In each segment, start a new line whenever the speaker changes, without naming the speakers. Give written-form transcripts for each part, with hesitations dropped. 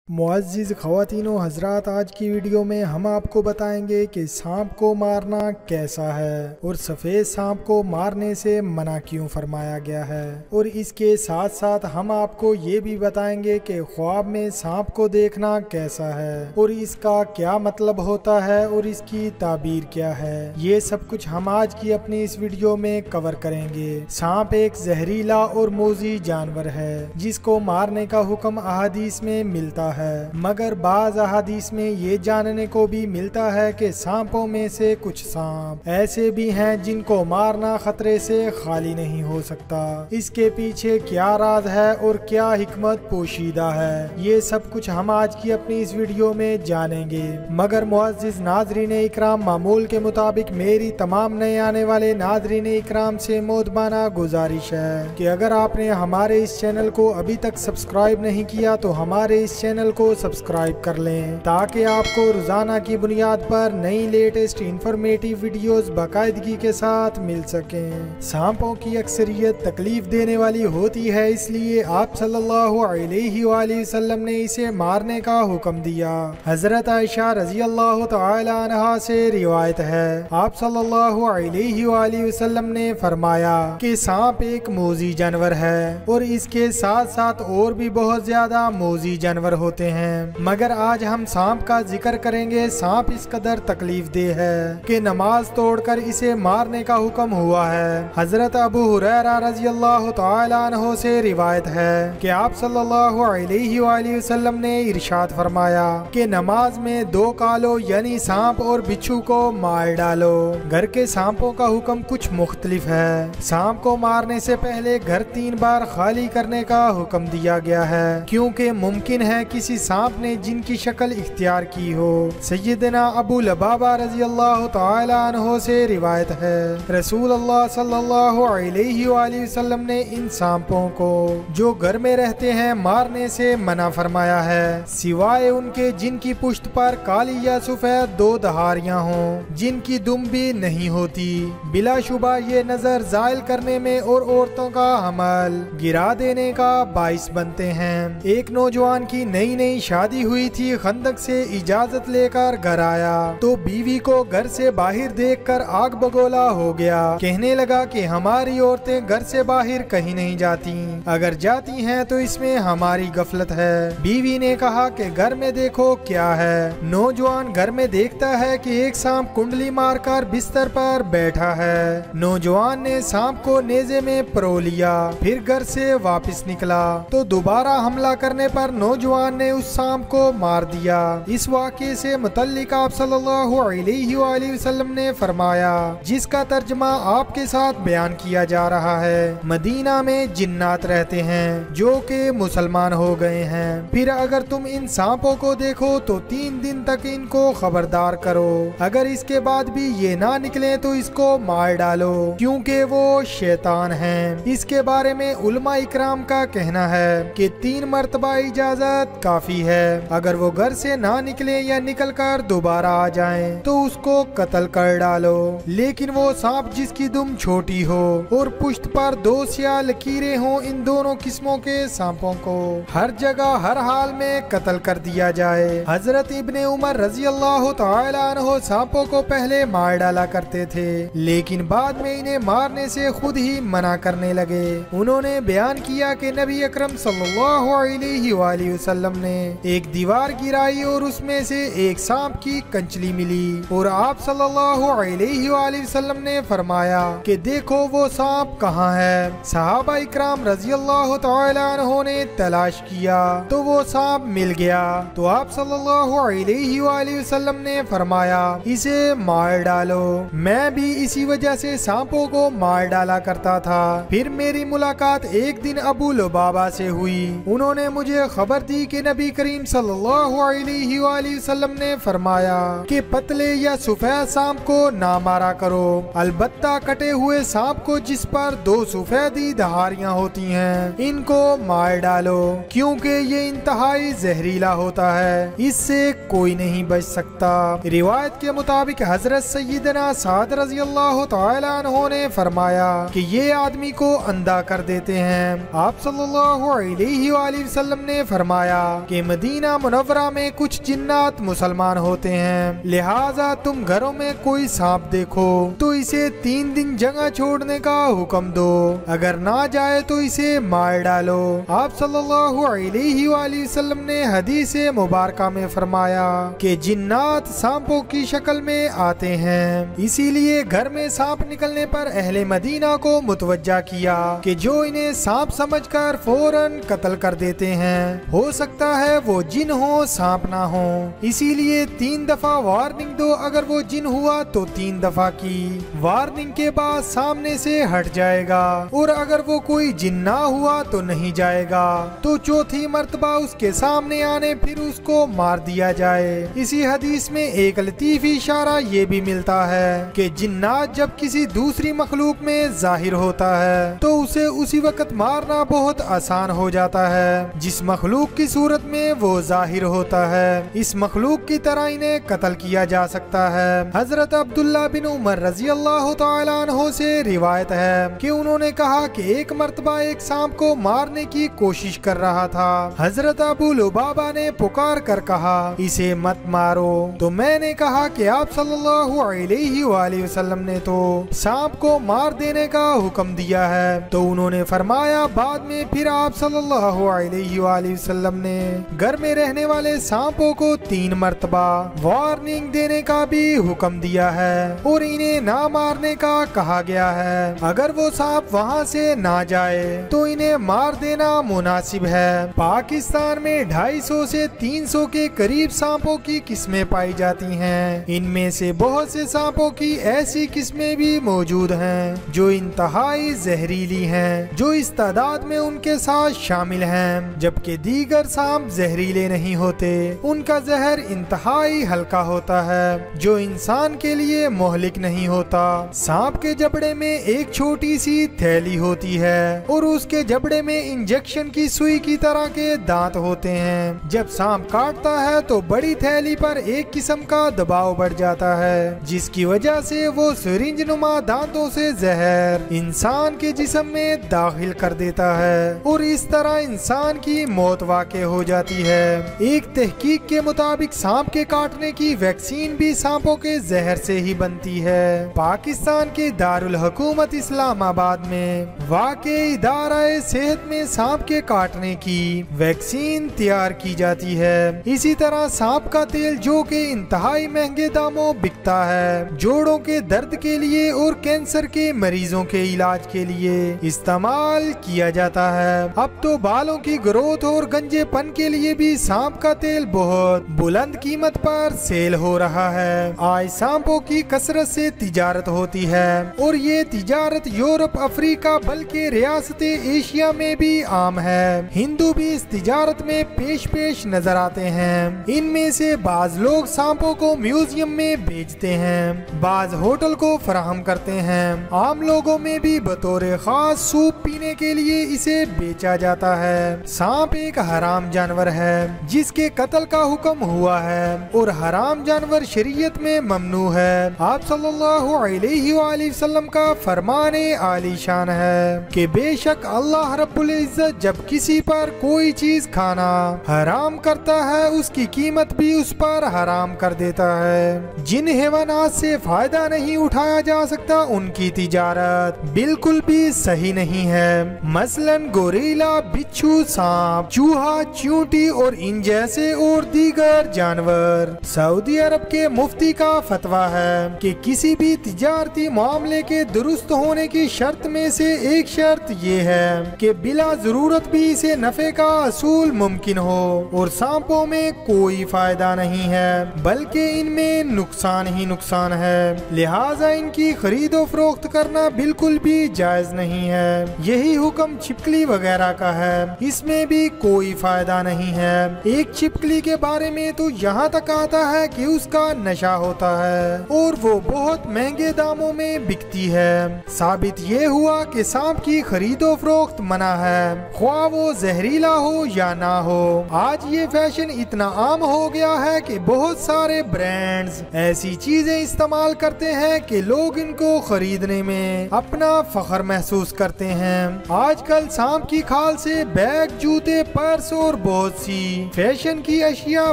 मुअज़्ज़िज़ ख़वातीन व हज़रात, आज की वीडियो में हम आपको बताएंगे कि सांप को मारना कैसा है और सफ़ेद सांप को मारने से मना क्यों फरमाया गया है। और इसके साथ साथ हम आपको ये भी बताएंगे कि ख्वाब में सांप को देखना कैसा है और इसका क्या मतलब होता है और इसकी ताबीर क्या है। ये सब कुछ हम आज की अपनी इस वीडियो में कवर करेंगे। सांप एक जहरीला और मोज़ी जानवर है जिसको मारने का हुक्म अहादीस में मिलता है, मगर बाज़ अहादीस में ये जानने को भी मिलता है कि सांपों में से कुछ सांप ऐसे भी हैं जिनको मारना खतरे से खाली नहीं हो सकता। इसके पीछे क्या राज है और क्या हिकमत पोशीदा है, ये सब कुछ हम आज की अपनी इस वीडियो में जानेंगे। मगर मुअज़्ज़िज़ नाज़रीन इकराम, मामूल के मुताबिक मेरी तमाम नए आने वाले नाज़रीन इकराम से मोदबाना गुजारिश है कि अगर आपने हमारे इस चैनल को अभी तक सब्सक्राइब नहीं किया तो हमारे इस चैनल को सब्सक्राइब कर लें ताकि आपको रोजाना की बुनियाद पर नई लेटेस्ट इंफॉर्मेटिव वीडियोस बाकायदगी के साथ मिल सकें। सांपों की अक्सरियत तकलीफ देने वाली होती है, इसलिए आप सल्लल्लाहु अलैहि वसल्लम ने इसे मारने का हुक्म दिया। हजरत आयशा रजी अल्लाह तआला अन्हा से रिवायत है, आप सल्लल्लाहु अलैहि वसल्लम ने फरमाया कि सांप एक मोज़ी जानवर है और इसके साथ साथ और भी बहुत ज्यादा मोज़ी जानवर होते हैं, मगर आज हम सांप का जिक्र करेंगे। सांप इस कदर तकलीफ दे है कि नमाज तोड़कर इसे मारने का हुक्म हुआ है। हजरत अबू हुरैरा रज़ी अल्लाह तआला अन्हु से रिवायत है कि आप सल्लल्लाहु अलैहि वसल्लम ने इरशाद फरमाया कि नमाज में दो कालो यानी सांप और बिच्छू को मार डालो। घर के सांपों का हुक्म कुछ मुख्तलिफ है। सांप को मारने से पहले घर 3 बार खाली करने का हुक्म दिया गया है, क्योंकि मुमकिन है किसी सांप ने जिनकी शक्ल इख्तियार की हो। सैयदना अबू लबाबा रजी अल्लाह तआला अन्हु से रिवायत है, रसूल अल्लाह सल्लल्लाहु अलैहि वसल्लम ने इन सांपों को जो घर में रहते हैं मारने से मना फरमाया है, सिवाय उनके जिनकी पुश्त पर काली या सफेद 2 दहारियां हों जिनकी दुम भी नहीं होती। बिलाशुबा ये नजर जायल करने में और औरतों का हमल गिरा देने का बाइस बनते हैं। एक नौजवान की नई नई शादी हुई थी, खंदक से इजाजत लेकर घर आया तो बीवी को घर से बाहर देखकर आग बगोला हो गया। कहने लगा कि हमारी औरतें घर से बाहर कहीं नहीं जाती, अगर जाती हैं तो इसमें हमारी गफलत है। बीवी ने कहा कि घर में देखो क्या है। नौजवान घर में देखता है कि एक सांप कुंडली मारकर बिस्तर पर बैठा है। नौजवान ने सांप को नेज़े में परो लिया, फिर घर से वापस निकला तो दोबारा हमला करने पर नौजवान ने उस सांप को मार दिया। इस वाक़े से मुतल्लिक आप सल्लल्लाहु अलैहि वसल्लम ने फरमाया, जिसका तर्जमा आपके साथ बयान किया जा रहा है, मदीना में जिन्नात रहते हैं जो कि मुसलमान हो गए हैं। फिर अगर तुम इन सांपों को देखो तो 3 दिन तक इनको खबरदार करो, अगर इसके बाद भी ये ना निकले तो इसको मार डालो, क्योंकि वो शैतान हैं। इसके बारे में उलमा इकराम का कहना है कि 3 मरतबा इजाजत काफी है। अगर वो घर से ना निकले या निकल कर दोबारा आ जाएं तो उसको कत्ल कर डालो, लेकिन वो सांप जिसकी दुम छोटी हो और पुश्त पर 2 स्याह लकीरें हो, इन दोनों किस्मों के सांपों को हर जगह हर हाल में कत्ल कर दिया जाए। हजरत इब्ने उमर रजी अल्लाह तआला अन्हु सांपों को पहले मार डाला करते थे, लेकिन बाद में इन्हें मारने से खुद ही मना करने लगे। उन्होंने बयान किया कि नबी अकरम सल्लल्लाहु अलैहि वसल्लम ने एक दीवार गिराई और उसमें से एक सांप की कंचली मिली और आप सल्लल्लाहु अलैहि वसल्लम ने फरमाया कि देखो वो सांप कहाँ है। सहाबा इकराम रजी अल्लाह तआला अन्हु ने तलाश किया तो वो सांप मिल गया, तो आप सल्लल्लाहु अलैहि वसल्लम ने फरमाया इसे मार डालो। मैं भी इसी वजह से सांपों को मार डाला करता था। फिर मेरी मुलाकात एक दिन अबू लुबाबा से हुई। उन्होंने मुझे खबर दी कि नबी करीम सल्लल्लाहु अलैहि वसल्लम ने फरमाया कि पतले या सफेद सांप को ना मारा करो, अलबत्ता कटे हुए सांप को जिस पर 2 सफेदी धारियां होती हैं इनको मार डालो, क्योंकि ये इंतहाई जहरीला होता है, इससे कोई नहीं बच सकता। रिवायत के मुताबिक हजरत सैयदना साद रजी अल्लाह तआला अन्हु ने फरमाया कि ये आदमी को अंधा कर देते हैं। आप सल्लल्लाहु अलैहि वसल्लम ने फरमाया कि मदीना मुनव्वरा में कुछ जिन्नात मुसलमान होते हैं, लिहाजा तुम घरों में कोई सांप देखो तो इसे 3 दिन जगह छोड़ने का हुक्म दो, अगर ना जाए तो इसे मार डालो। आप सल्लल्लाहु अलैहि वसल्लम ने हदीस मुबारका में फरमाया कि जिन्नात सांपों की शक्ल में आते हैं, इसीलिए घर में सांप निकलने पर अहले मदीना को मुतवज्जा किया कि जो इन्हें सांप समझकर फौरन कत्ल कर देते हैं, हो सकता है वो जिन हो सांप ना हो, इसीलिए 3 दफा वार्निंग दो, अगर वो जिन हुआ तो 3 दफा की वार्निंग के बाद सामने से हट जाएगा, और अगर वो कोई जिन ना हुआ तो नहीं जाएगा, तो चौथी मर्तबा उसके सामने आने फिर उसको मार दिया जाए। इसी हदीस में एक लतीफ इशारा ये भी मिलता है कि जिन्नात जब किसी दूसरी मखलूक में जाहिर होता है तो उसे उसी वक्त मारना बहुत आसान हो जाता है जिस मखलूक की सूरत में वो जाहिर होता है, इस मखलूक की तरह इन्हें कत्ल किया जा सकता है। हजरत अब्दुल्ला बिन उमर रजी अल्लाह तआला अन्हु से रिवायत है कि उन्होंने कहा कि एक मर्तबा एक सांप को मारने की कोशिश कर रहा था, हजरत अबू लुबाबा ने पुकार कर कहा इसे मत मारो, तो मैंने कहा कि आप सल्लल्लाहु अलैहि वसल्लम ने तो सांप को मार देने का हुक्म दिया है, तो उन्होंने फरमाया बाद में फिर आप सल्लल्लाहु अलैहि वसल्लम ने घर में रहने वाले सांपों को 3 मर्तबा वार्निंग देने का भी हुक्म दिया है और इन्हें ना मारने का कहा गया है, अगर वो सांप वहाँ से ना जाए तो इन्हें मार देना मुनासिब है। पाकिस्तान में 250 से 300 के करीब सांपों की किस्में पाई जाती हैं, इनमें से बहुत से सांपों की ऐसी किस्में भी मौजूद हैं जो इंतहाई जहरीली हैं, जो इस तादाद में उनके साथ शामिल हैं, जबकि दीगर सांप जहरीले नहीं होते, उनका जहर इंतहाई हल्का होता है जो इंसान के लिए मोहलिक नहीं होता। सांप के जबड़े में एक छोटी सी थैली होती है और उसके जबड़े में इंजेक्शन की सुई की तरह के दांत होते हैं, जब सांप काटता है तो बड़ी थैली पर एक किस्म का दबाव बढ़ जाता है जिसकी वजह से वो सिरिंज नुमा दांतों से जहर इंसान के जिस्म में दाखिल कर देता है और इस तरह इंसान की मौत वाक़ई हो जाती है। एक तहकीक के मुताबिक सांप के काटने की वैक्सीन भी सांपों के जहर से ही बनती है। पाकिस्तान के दारुल हुकूमत इस्लामाबाद में वाक़ई इदारा सेहत में सांप के काटने की वैक्सीन तैयार की जाती है। इसी तरह सांप का तेल जो कि इंतहाई महंगे दामों बिकता है, जोड़ों के दर्द के लिए और कैंसर के मरीजों के इलाज के लिए इस्तेमाल किया जाता है। अब तो बालों की ग्रोथ और गंजेपन के लिए भी सांप का तेल बहुत बुलंद कीमत पर सेल हो रहा है। आज सांपों की कसरत से तिजारत होती है और ये तिजारत यूरोप, अफ्रीका बल्कि रियासत एशिया में भी आम है। हिंदू भी इस तिजारत में पेश नजर आते हैं। इनमें से बाज लोग सांपों को म्यूजियम में बेचते हैं, बाज होटल को फराहम करते हैं, आम लोगों में भी बतौर खास सूप पीने के लिए इसे बेचा जाता है। सांप एक हराम जानवर है जिसके कत्ल का हुक्म हुआ है और हराम जानवर शरीयत में ममनू है। आप सल्लल्लाहु अलैहि वसल्लम का फरमाने आली शान है कि बेशक अल्लाह रब्बुल इज्जत जब किसी पर कोई चीज खाना हराम करता है उसकी कीमत भी उस पर हराम कर देता है। जिन हैवानात से फायदा नहीं उठाया जा सकता उनकी तिजारत बिल्कुल भी सही नहीं है। मसलन गोरिल्ला, बिच्छू, सांप, चूहा, चींटी और इन जैसे और दीगर जानवर। सऊदी अरब के मुफ्ती का फतवा है कि किसी भी तिजारती मामले के दुरुस्त होने की शर्त में से एक शर्त ये है कि बिला जरूरत भी इसे नफे का असूल मुमकिन हो और सांपों में कोई फायदा नहीं है बल्कि इनमें नुकसान ही नुकसान है, लिहाजा इनकी खरीदो फरोख्त करना बिल्कुल भी जायज नहीं है। यही हुक्म छिपकली वगैरह का है, इसमें भी कोई फायदा नहीं है। एक छिपकली के बारे में तो यहाँ तक आता है कि उसका नशा होता है और वो बहुत महंगे दामों में बिकती है। साबित ये हुआ कि सांप की खरीदो फरोख्त मना है, ख्वाह वो जहरीला हो या ना हो। आज ये फैशन इतना आम हो गया है कि बहुत सारे ब्रांड्स ऐसी चीजें इस्तेमाल करते हैं कि लोग इनको खरीदने में अपना फख्र महसूस करते हैं। आजकल सांप की खाल से बैग, जूते, पर्स और बहुत सी फैशन की अशिया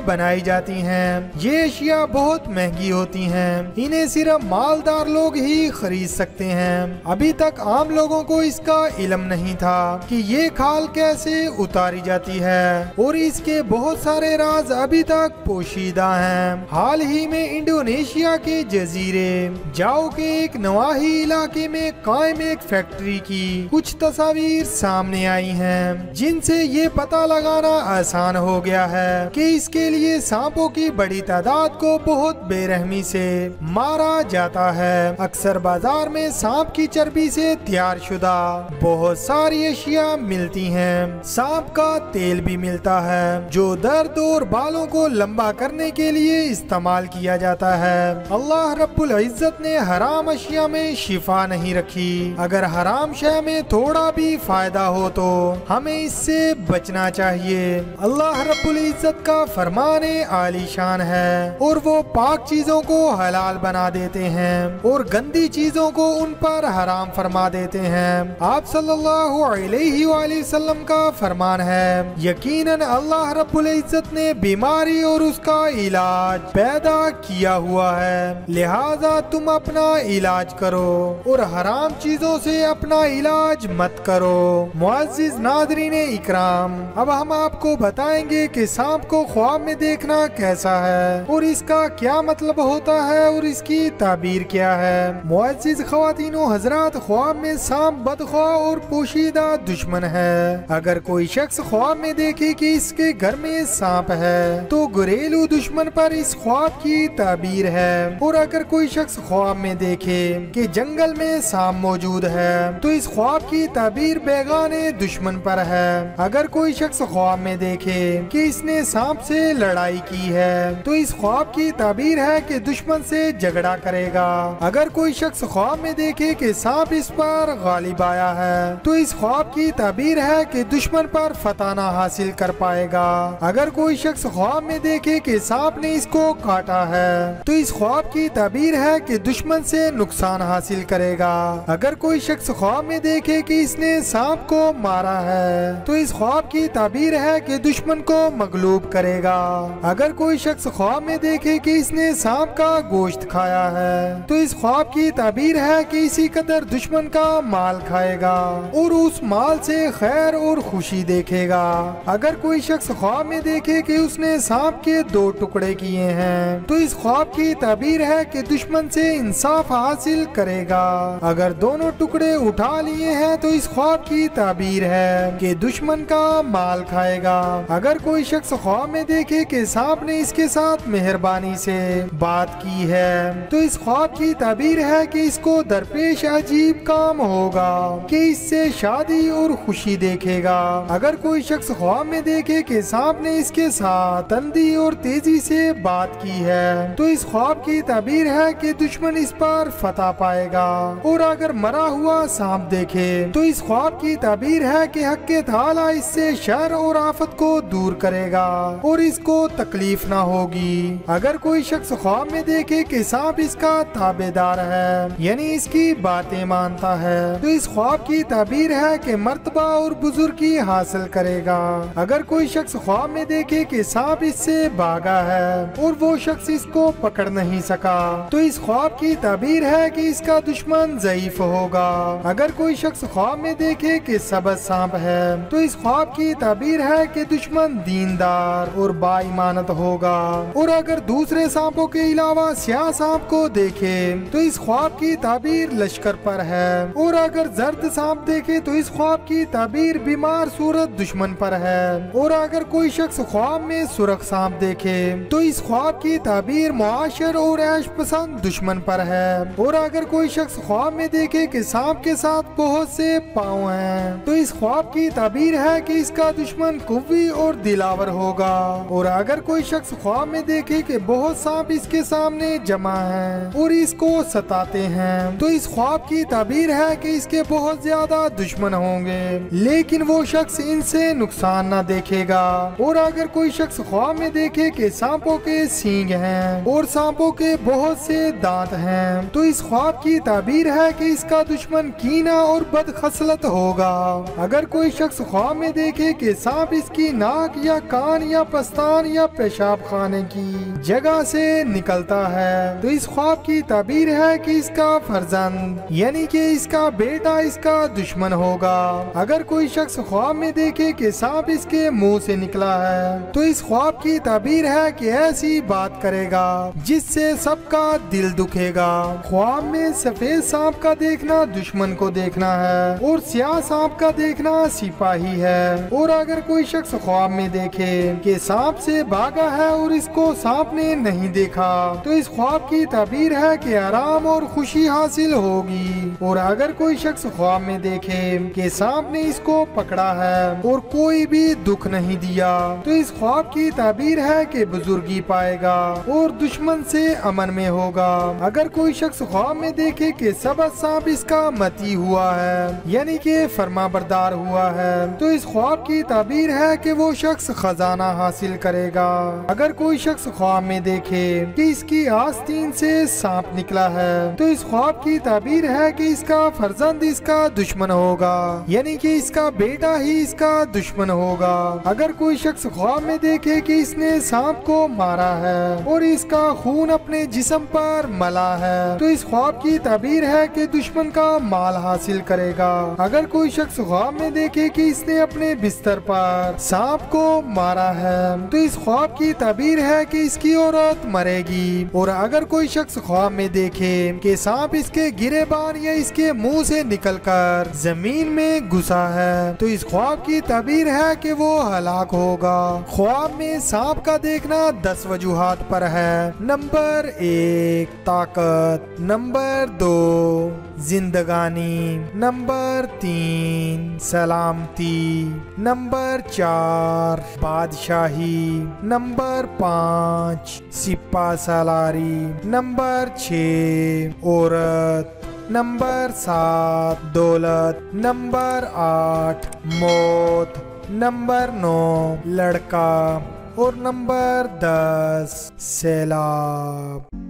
बनाई जाती हैं। ये अशिया बहुत महंगी होती हैं, इन्हें सिर्फ मालदार लोग ही खरीद सकते हैं। अभी तक आम लोगों को इसका इल्म नहीं था कि ये खाल कैसे उतारी जाती है और इसके बहुत सारे राज अभी तक पोशीदा हैं। हाल ही में इंडोनेशिया के जजीरे जाओ के एक नवाही इलाके में कायम एक फैक्ट्री की कुछ तस्वीर सामने आई हैं, जिनसे ये पता लगाना आसान हो गया है कि इसके लिए सांपों की बड़ी तादाद को बहुत बेरहमी से मारा जाता है। अक्सर बाजार में सांप की चर्बी से तैयार शुदा बहुत सारी अशिया मिलती हैं। सांप का तेल भी मिलता है जो दर्द और बालों को लंबा करने के लिए इस्तेमाल किया जाता है। अल्लाह रब्बुल इज्जत ने हराम अशिया में शिफा नहीं रखी। अगर हराम शय में थोड़ा भी फायदा हो तो हमें इससे बचना चाहिए। अल्लाह रब्बुल इज्जत का फरमाने आलीशान है और वो पाक चीजों को हलाल बना देते हैं और गंदी चीजों को उन पर हराम फरमा देते हैं। आप सल्लल्लाहु अलैहि वसल्लम का फरमान है, यकीनन अल्लाह रब्बुल इज्जत ने बीमारी और उसका इलाज पैदा किया हुआ है, लिहाजा तुम अपना इलाज करो और हराम चीजों से अपना इलाज मत करो। मुअज़्ज़िज़ नाज़रीन इकराम, अब हम आपको बताएंगे कि सांप को ख्वाब में देखना कैसा है और इसका क्या मतलब होता है और इसकी ताबीर क्या है। मुअज़्ज़िज़ ख़वातीनो हज़रात, ख्वाब में सांप बदख्वाह और पोशीदा दुश्मन है। अगर कोई शख्स ख्वाब में देखे कि इसके घर में सांप है तो घरेलू दुश्मन पर इस ख्वाब की ताबीर है। और अगर कोई शख्स ख्वाब में देखे कि जंगल में सांप मौजूद है तो इस ख्वाब की ताबीर बेगाने दुश्मन पर है। अगर कोई शख्स ख्वाब में देखे कि इसने सांप से लड़ाई की है तो इस ख्वाब की ताबीर है कि दुश्मन से झगड़ा करेगा। अगर कोई शख्स ख्वाब में देखे कि सांप इस पर गालिब आया है तो इस ख्वाब की ताबीर है कि दुश्मन पर फताना हासिल कर पाएगा। अगर कोई शख्स ख्वाब में देखे कि सांप ने इसको काटा है तो इस ख्वाब की ताबीर है कि दुश्मन से नुकसान हासिल करेगा। अगर कोई शख्स ख्वाब में देखे कि इसने सांप को मारा है तो इस ख्वाब की ताबीर है कि दुश्मन को मगलूब करेगा। अगर कोई शख्स ख्वाब में देखे कि इसने सांप का गोश्त खाया है तो इस ख्वाब की ताबीर है कि इसी कदर दुश्मन का माल खाएगा और उस माल से खैर और खुशी देखेगा। अगर कोई शख्स ख्वाब में देखे कि उसने सांप के 2 टुकड़े किए हैं तो इस ख्वाब की ताबीर है कि दुश्मन से इंसाफ हासिल करेगा। अगर दोनों टुकड़े उठा लिए हैं तो इस ख्वाब की ताबीर है कि दुश्मन का माल खाएगा। अगर कोई शख्स ख्वाब में देखे कि सांप ने इसके साथ मेहरबानी से बात की है तो इस ख्वाब की ताबीर है कि इसको दरपेश अजीब काम होगा कि इससे शादी और खुशी देखेगा। अगर कोई शख्स ख्वाब में देखे कि सांप ने इसके साथ तंदी और तेजी से बात की है तो इस ख्वाब की ताबीर है कि दुश्मन इस पर फतह पाएगा। और अगर मरा हुआ सांप देखे तो इस ख्वाब की ताबीर है कि हक के ताला इससे शर और आफत को दूर करेगा और इसको तकलीफ ना होगी। अगर कोई शख्स ख्वाब में देखे कि सांप इसका ताबेदार है यानी इसकी बातें मानता है तो इस ख्वाब की ताबीर है कि मर्तबा और बुजुर्गी हासिल करेगा। अगर कोई शख्स ख्वाब में देखे कि सांप इससे भागा है और वो शख्स इसको पकड़ नहीं सका तो इस ख्वाब की ताबीर है कि इसका दुश्मन ज़ईफ होगा। अगर कोई शख्स ख्वाब में देखे कि सबज सांप है तो इस ख्वाब की ताबीर है कि दुश्मन दीनदार और बाईमानत होगा। और अगर दूसरे सांपों के अलावा स्याह सांप को देखे तो इस ख्वाब की ताबीर लश्कर पर है। और अगर जर्द सांप देखे तो इस ख्वाब की ताबीर बीमार सूरत दुश्मन पर है। और अगर कोई शख्स ख्वाब में सुरख सांप देखे तो इस ख्वाब की ताबीर मुआशर और ऐश पसंद दुश्मन पर है। और अगर कोई शख्स ख्वाब में देखे कि सांप के साथ बहुत से पाँव हैं तो इस ख्वाब की ताबीर है कि इसका दुश्मन कुव्वी और दिलावर होगा। और अगर कोई शख्स ख्वाब में देखे कि बहुत सांप इसके सामने जमा हैं और इसको सताते हैं तो इस ख्वाब की ताबीर है कि इसके बहुत ज्यादा दुश्मन होंगे लेकिन वो शख्स इनसे नुकसान न देखेगा। और अगर कोई शख्स ख्वाब में देखे कि सांपों के सींग हैं और सांपों के बहुत से दांत हैं तो इस ख्वाब की ताबीर है कि इसका दुश्मन कीना और बदखसलत होगा। अगर कोई शख्स ख्वाब में देखे कि सांप اس کی ناک یا کان یا پستان یا پیشاب خانے کی جگہ سے نکلتا ہے تو اس خواب کی تعبیر ہے کہ اس کا فرزند یعنی کہ اس کا بیٹا اس کا دشمن ہوگا۔ اگر کوئی شخص خواب میں دیکھے کہ سانپ اس کے منہ سے نکلا ہے تو اس خواب کی تعبیر ہے کہ ایسی بات کرے گا جس سے سب کا دل دکھے گا۔ خواب میں سفید سانپ کا دیکھنا دشمن کو دیکھنا ہے اور سیاہ سانپ کا دیکھنا سپاہی ہے۔ اور اگر کوئی شخص خواب میں دیکھے کہ سانپ سے بھاگا ہے اور اس کو سانپ نے نہیں دیکھا تو اس خواب کی تعبیر ہے کہ آرام اور خوشی حاصل ہوگی۔ اور اگر کوئی شخص خواب میں دیکھے کہ سانپ نے اس کو پکڑا ہے اور کوئی بھی دکھ نہیں دیا تو اس خواب کی تعبیر ہے کہ بزرگی پائے گا اور دشمن سے امن میں ہوگا۔ اگر کوئی شخص خواب میں دیکھے کہ سبز سانپ اس کا متی ہوا ہے یعنی کہ فرما بردار ہوا ہے تو اس خواب کی تعبیر ہے کہ وہ شخص خزانہ حاصل کرے گا۔ اگر کوئی شخص خواب میں دیکھے کہ اس کی آستین سے سانپ نکلا ہے تو اس خواب کی تعبیر ہے کہ اس کا فرزند اس کا دشمن ہوگا یعنی کہ اس کا بیٹا ہی اس کا دشمن ہوگا۔ اگر کوئی شخص خواب میں دیکھے کہ اس نے سانپ کو مارا ہے اور اس کا خون اپنے جسم پر ملا ہے تو اس خواب کی تعبیر ہے کہ دشمن کا مال حاصل کرے گا۔ اگر کوئی شخص خواب میں دیکھے کہ اس نے اپنے بستر پر سانپ کو مارا ہے تو اس خواب کی تعبیر ہے کہ اس کی عورت مرے گی۔ اور اگر کوئی شخص خواب میں دیکھے کہ سانپ اس کے گریبان یا اس کے منہ سے نکل کر زمین میں گھسا ہے تو اس خواب کی تعبیر ہے کہ وہ ہلاک ہوگا۔ خواب میں سانپ کا دیکھنا 10 وجوہات پر ہے۔ نمبر 1 طاقت، نمبر 2 زندگانی، نمبر 3 سلامتی، نمبر 4 بادشاہی، نمبر 5 سپہ سالاری، نمبر 6 عورت، نمبر 7 دولت، نمبر 8 موت، نمبر 9 لڑکا اور نمبر 10 سیلاب۔